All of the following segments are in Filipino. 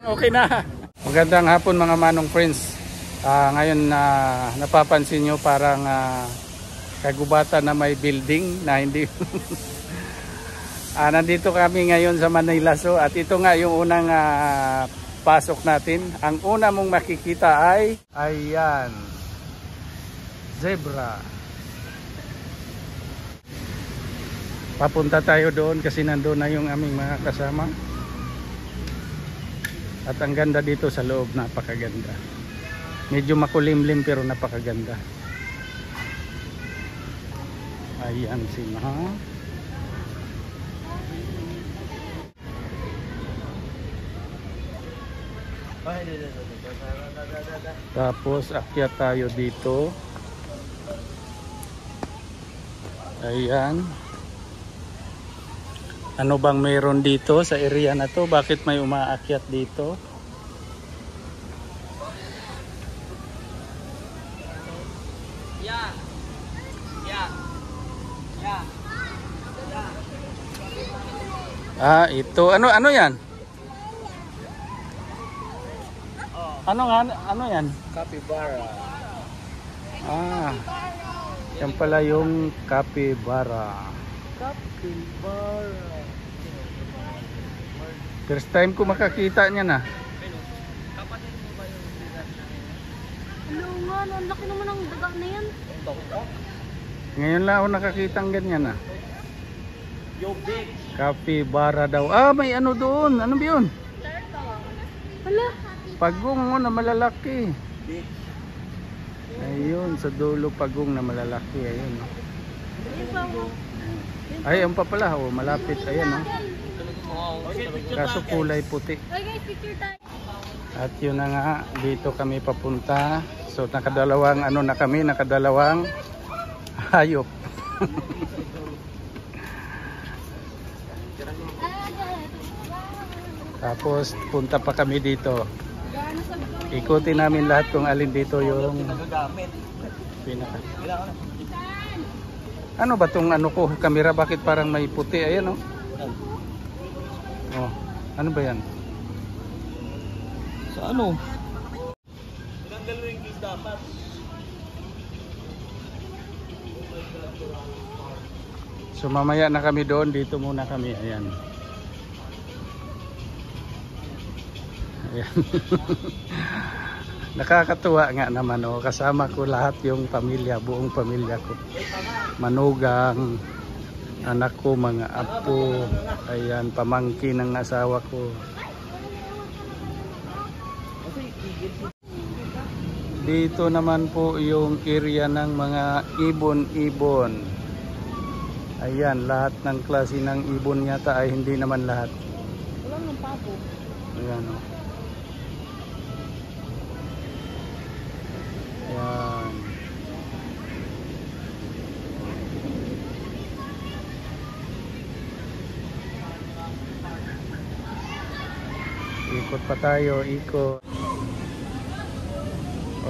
Okay na. Magandang hapon mga manong friends. Ngayon napapansin nyo parang kagubatan na may building na hindi. Nandito kami ngayon sa Manila Zoo at ito nga yung unang pasok natin. Ang una mong makikita ay ayan, zebra. Papunta tayo doon kasi nandoon na yung aming mga kasama. At ang ganda dito sa loob, napakaganda. Medyo makulimlim pero napakaganda. Ayan sila. Tapos akyat tayo dito. Ayan. Ano bang meron dito sa area na to? Bakit may umaakyat dito? Ito. Ano yan? Ano yan? Capybara. Yan pala yung capybara. Capybara. First time ko makakita niya na. Kapatid mo ba yung bigat na yun? Hello nga, ang laki naman ng daga na yan. Ngayon lang ako nakakita ng ganyan na. Yo big. Capybara daw. May ano doon. Ano ba yun? Hala. Pagong na malalaki. Big. Ayun, sa dulo pagong na malalaki. Ayun. Ay, ang pa pala. Malapit. Ayan. Kaso kulay puti. At yun na nga, dito kami papunta. So nakadalawang nakadalawang hayop. Tapos punta pa kami dito. Ikutin namin lahat kung alin dito yung pinaka. Ano ba tong kamera, bakit parang may puti? Ayan ano ba yan? Sa ano? Tinanggal mo yung case dapat. So mamaya na kami doon, dito muna kami. Ayan. Ayan. Nakakatuwa nga naman kasama ko lahat yung pamilya, buong pamilya ko. Manugang, anak ko, mga apo, ayan, pamangkin ng asawa ko. Dito naman po yung area ng mga ibon-ibon. Ayan, lahat ng klase ng ibon yata ay hindi naman lahat. Wala ng papo. Ayan Ayan. Ikot pa tayo, ikot.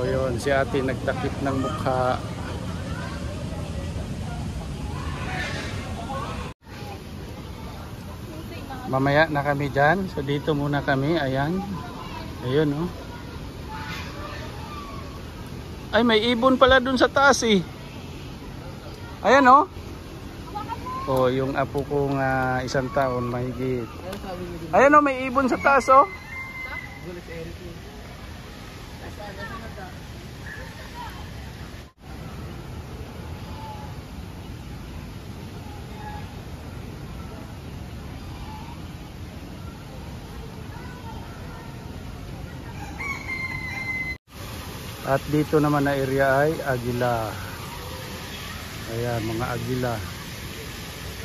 Yun, si ate nagtakip ng mukha. Mamaya na kami dyan. So dito muna kami. Ayan. Ayun Ay, may ibon pala dun sa taas Ayan yung apo kong 1 taon mahigit. Ayan may ibon sa taas At dito naman na area ay agila. Ayan, mga agila.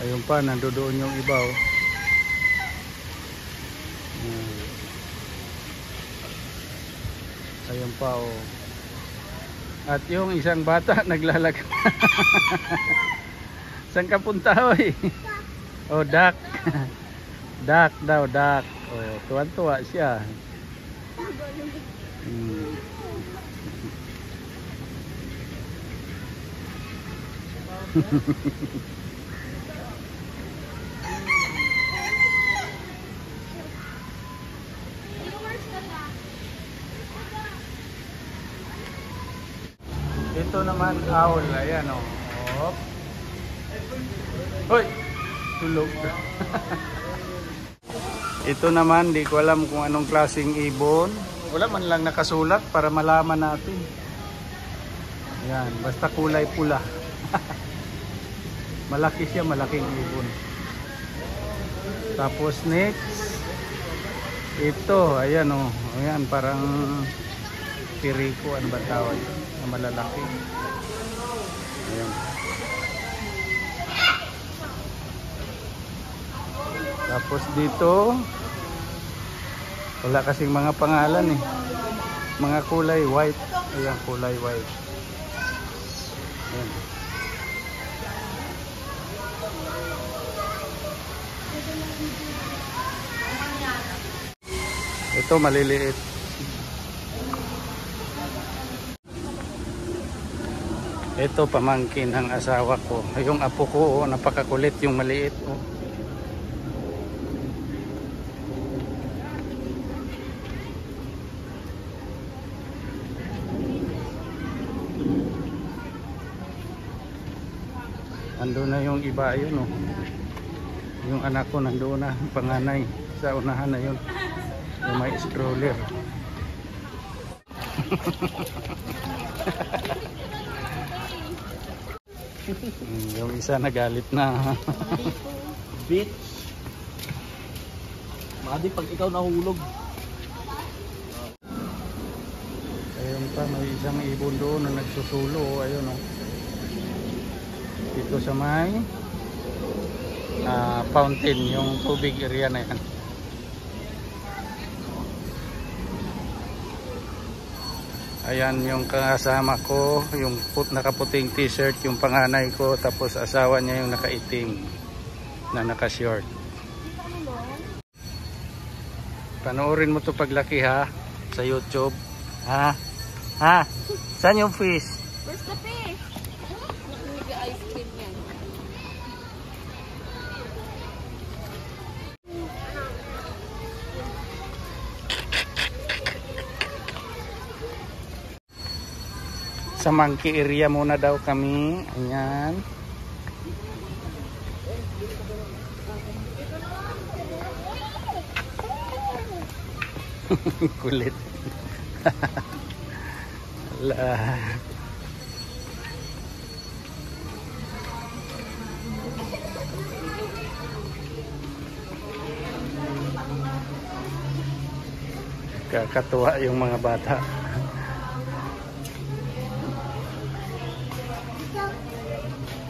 Ayun pa, nandoon yung iba Ayun pa At yung isang bata naglalakad. Saan ka punta duck. Duck daw, duck. Tuwan-tuwa siya. Ito naman, owl. Ayan o. Oh. Hoy! Tulog. Ito naman, di ko alam kung anong klaseng ibon. Wala man lang nakasulat para malaman natin. Ayan, basta kulay pula. Malaki siya, malaking ibon. Tapos next, ito, ayan o. Ayan, parang piriko, ano ba tawag? Na malalaki. Ayan. Tapos dito, wala kasing mga pangalan eh. Mga kulay white. Ayan, kulay white. Ayan. Ito maliliit. Ito pamangkin ng asawa ko. Yung apo ko, oh, napakakulit yung maliit. Oh. Ando na yung iba yun. Oh. Yung anak ko nandoon na, panganay. Sa unahan na yun. Yung may stroller. Yung isa nagalit na. Bitch. Madi pag ikaw nahulog. Ayun pa, may isang ibon doon na nagsusulo. Ayun o. Dito sa may fountain, yung tubig area na yan. Ayan yung kasama ko, yung nakaputing t-shirt, yung panganay ko, tapos asawa niya yung nakaitim na naka-short. Panoorin mo to paglaki ha, sa YouTube. Ha? Ha? Saan yung fish? Where's the fish? Nag-ice cream yan. Sa monkey area muna daw kami. Ayan. Kulit. Ala. Kakatuwa yung mga bata.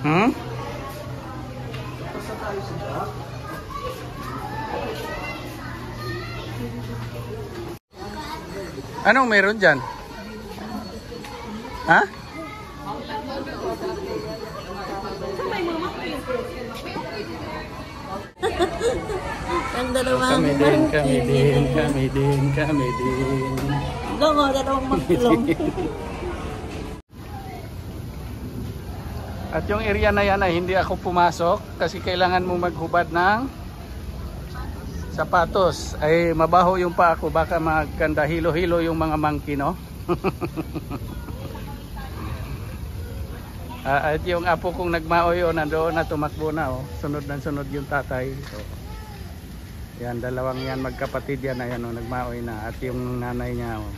Hmm? Anong meron dyan? Ha? Ang dalawang Kami din. dalawang magkulong. At yung area na yan ay hindi ako pumasok kasi kailangan mo maghubad ng sapatos. Ay mabaho yung pa ako, baka magkanda hilo-hilo yung mga monkey, no? At yung apo kong nagmaoy, oh, nandoon na, tumakbo na, oh. Sunod na sunod yung tatay. So, yan, dalawang yan, magkapatid yan, ayan, oh, nagmaoy na. At yung nanay niya, oh.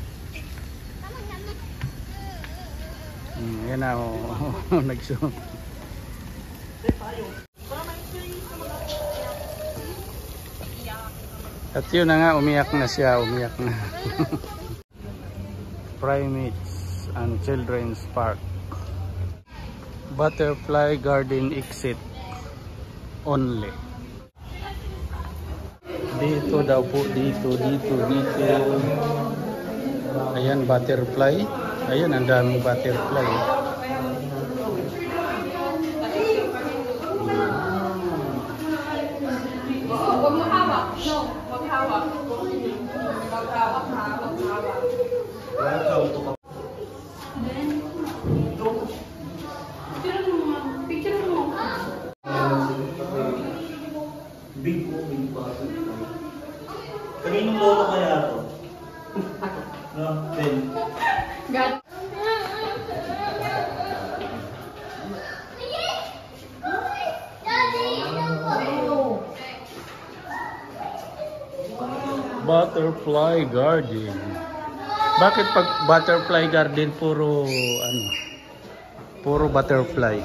Yan na, oh. Nagsunod. At yun na nga, umiyak na siya, umiyak na. Primates and Children's Park. Butterfly Garden exit only. Dito daw po, dito. Ayan, butterfly. Ayan, ang daming butterfly. Huwag mo hawak. No, huwag hawak. Picture mo. Big pa. Kaninong lolo kaya to? No, Ben. God. Butterfly garden. Bakit pag butterfly garden puro ano? Puro butterfly.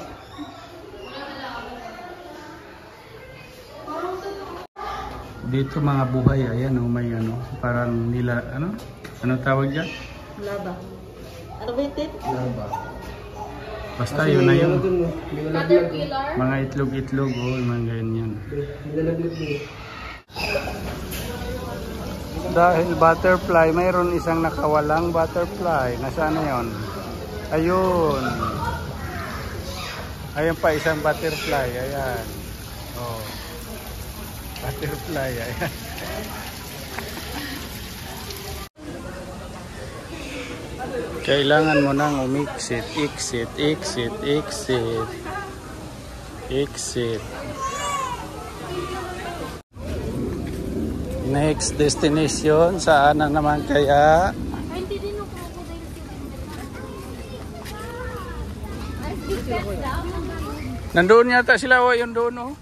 Dito mga buhay, ayan oh, may ano, parang nila ano? Ano tawag diyan? Laba. Ano ba ito? Laba. Basta yun na yun. Caterpillar. Mga itlog-itlog oh, mga ganyan. Dahil butterfly, mayroon isang nakawalang butterfly. Nasaan na yun? Ayun. Ayan pa isang butterfly. Ayan. Oh. Butterfly. Ayan. Kailangan mo nang umixit. Exit. Exit. Exit. Exit. Next destination, saan na naman kaya? Hindi din ako Nandoon yata sila, o yun doon oh.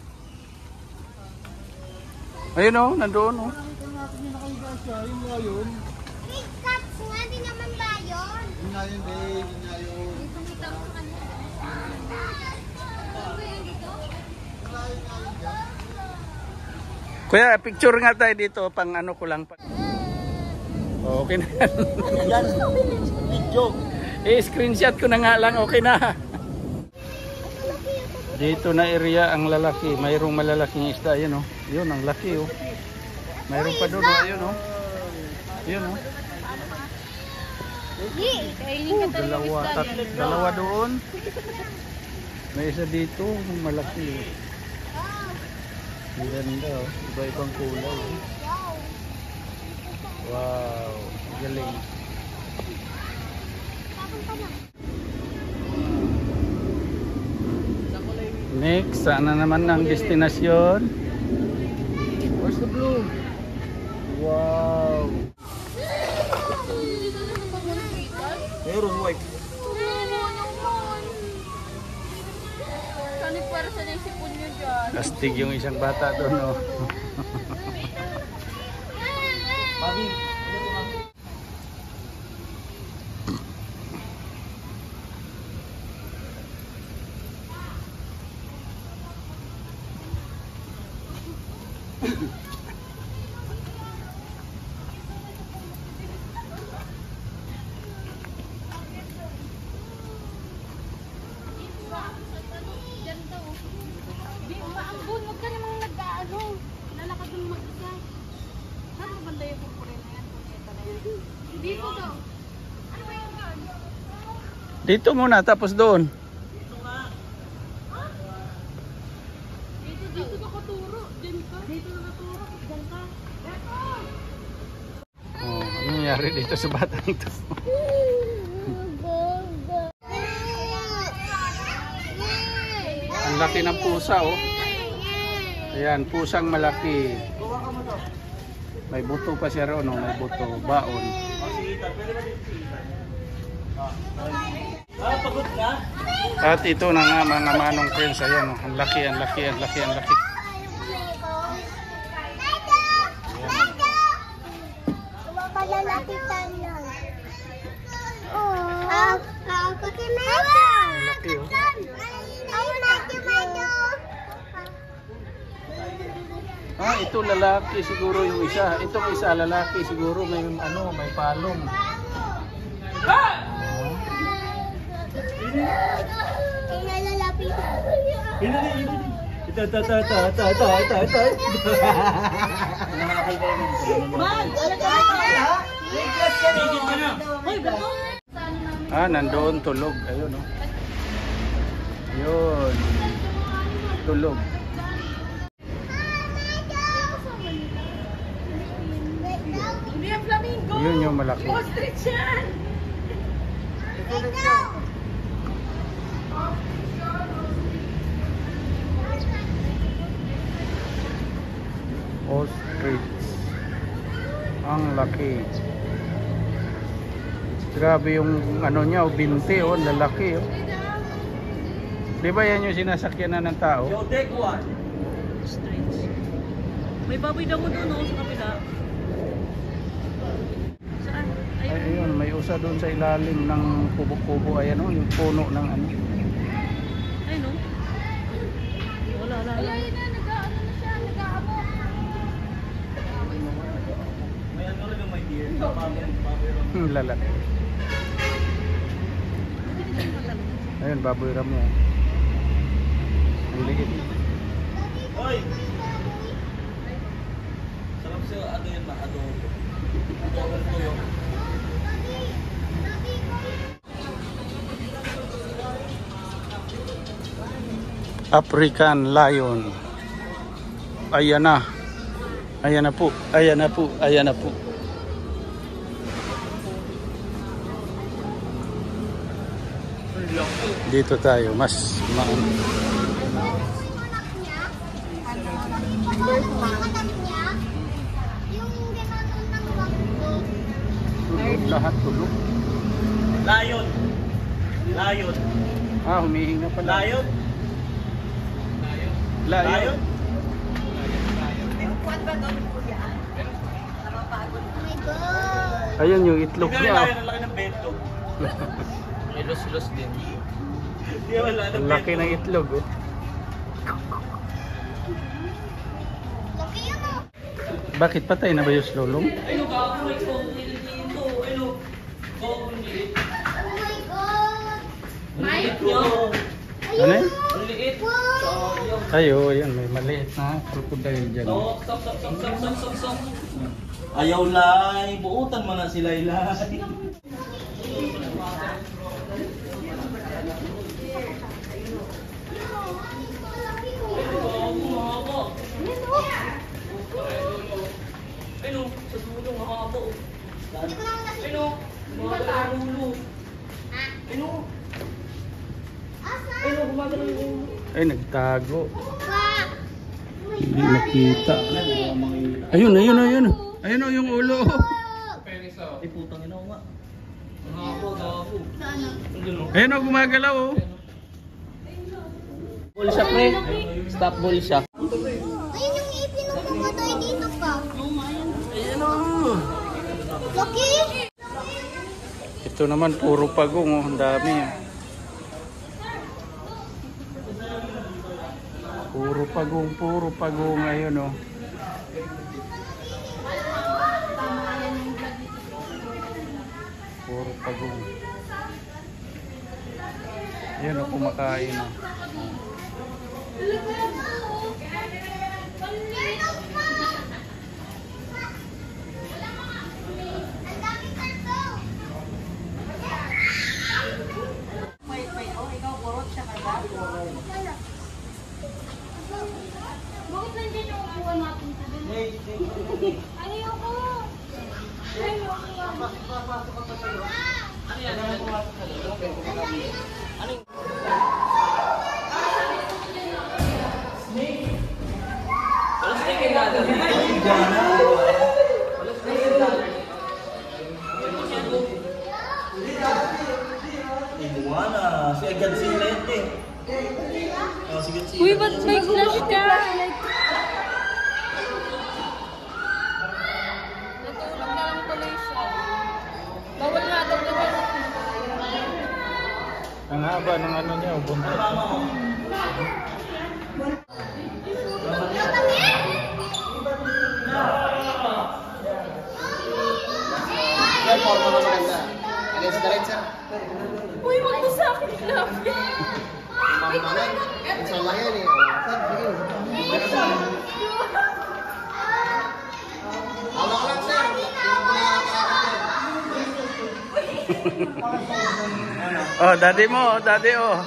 Ayun oh, nandoon oh. Hindi naman ba yun? Kuya, picture nga tayo dito, pang ano ko lang. Okay na yan. Video. Screenshot ko na nga lang, okay na. Dito na area ang lalaki, mayroong malalaking isda, yun oh. Yun, ang laki oh. Mayroon pa doon oh, ayun oh. Yun oh. Dalawa doon. May isa dito, malaki oh. Ang ganda oh, iba-ibang kulay oh. Wow, galing. Next, saan na naman ang destinasyon? Where's the blue? Wow. Meron white. Sanit para sa naisipon nyo dyan. Astig yung isang bata doon oh. Mami. Di, maambun. Huwag ka namang nag-ano. Lalakad ng mag-isa. Saan mo banda yung pupuri na yan? Ito na yan. Dito daw. Ano ba yung doon? Dito muna, tapos doon. Dito nakaturo. Diyan ka. Dito nakaturo. Diyan ka. Oh, ano nangyari dito sa batang ito? Ang laki ng pusa oh. Ayan, pusang malaki. May buto pa siya roon, oh. May buto, baon. Pagod ka? At ito na nga mga manong friends, ayan oh. Ang laki, ang laki, ang laki, ang laki. Ang laki oh. Ah, ito lalaki siguro yung isa. Itong isa lalaki siguro may ano, may palong. Ah, nandoon tulog. Ayun oh. Yun. Tulog. Hindi yung flamingo. Yun yung malaki. Ostrich yan. Ostrich. Ang laki. Grabe yung ano niya, oh, binti oh, lalaki oh. Di ba yan yung sinasakyanan ng tao? Yo, take one. May baboy daw mo doon sa kapila. sa doon sa ilalim ng kubo-kubo. Ayan o, yung puno ng ano. Ay, no? Wala. Ay, nag-ano na siya, nag-aabot. May ano rin yung may gear. Lalaki. Ayun, baboy ramo. Ang liit. Hoy! Sarap siya, ano yan na, adobo. Adobo ko yung... African lion. Ayan na. Ayan na po. Ayan na po. Ayan na po. Dito tayo. Mas maano. Tulog, lahat tulog. Lion! Lion! Ah, humihinga pala. Lion! Lion. Ayun yung itlog Tingnan niya. yung lion, ang laki ng bento. May los-los din. Hindi wala ng Ang laki ng itlog. Oh. Bakit patay na ba yung lolong? Ayun, bago may phone dito. Ayun, bago liit. Maliit yun. Ano yun? Maliit. Ayo, yan. May maliit na crocodile dyan. Sok. Ayaw lay. Buutan mo na sila ilay. Ayun, sa dulo ng habo. Ayun, gumagalaw ang ulo. Ayun. Ayun, gumagalaw yung ulo. Ay, nagtago. Hindi nakita. Ayun. Ayun o yung ulo. Ay, putang ina ko nga. Ang habo, gago. Ayun o, gumagalaw o. Bull siya, pre. Stop bull siya. Ayun yung ipin ng pumatay dito pa. Ayun o. Laki! Ito naman, puro pagong o. Ang dami ah. Puro pagong ngayon o. Puro pagong. Yan o, kumakain o. Bakit nandiyan yung upuan natin sa dun? Ayoko! Inuwana. Si Agad Silet eh. Oh, sige, sige. Uy, ba't may flash ka? Natulog na lang tuloy siya. Bawal nga daw tuloy. Ang haba ng ano niya, buntot. Uy, wag mo sa akin sinabi. Oh, daddy mo, daddy oh.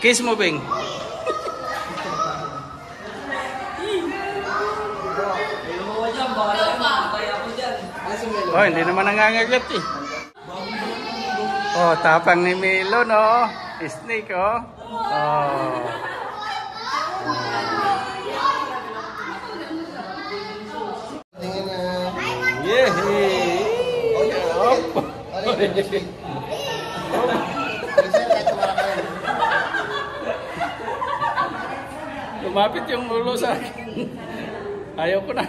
Kiss mo, Bing. Oh, hindi naman nangangagat eh. Oh, tapang ni Milo, no? Snake, oh. Oh. Lumapit yung ulo sa akin. Ayaw ko na.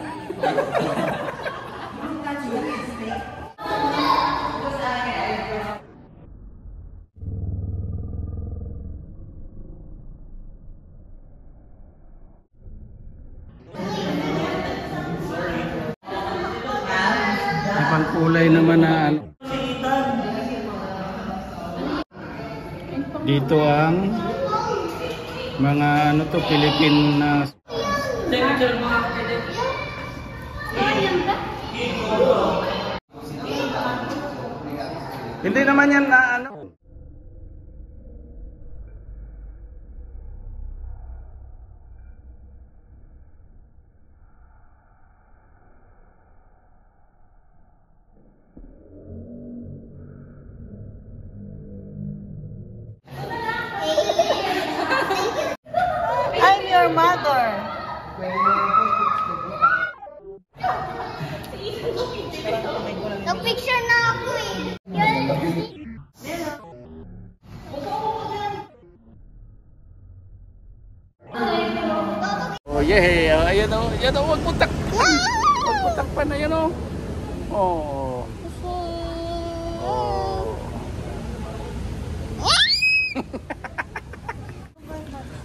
Ibang kulay naman na ano. Dito ang mga ano to, Philippine na hindi naman yan na ano. I'm your mother. Nag-picture na ako eh. Oh yeah, ayan oh, yan oh, wag mo takpan. Wag mo takpan na yan oh. Oh. Oh.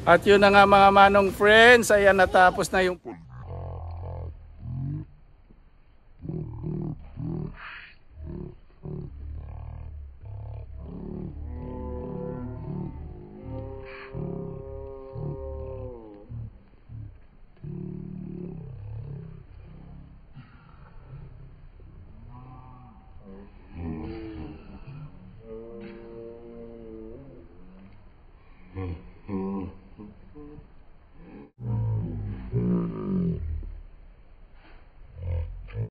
At yun na nga mga manong friends, ayan natapos na yung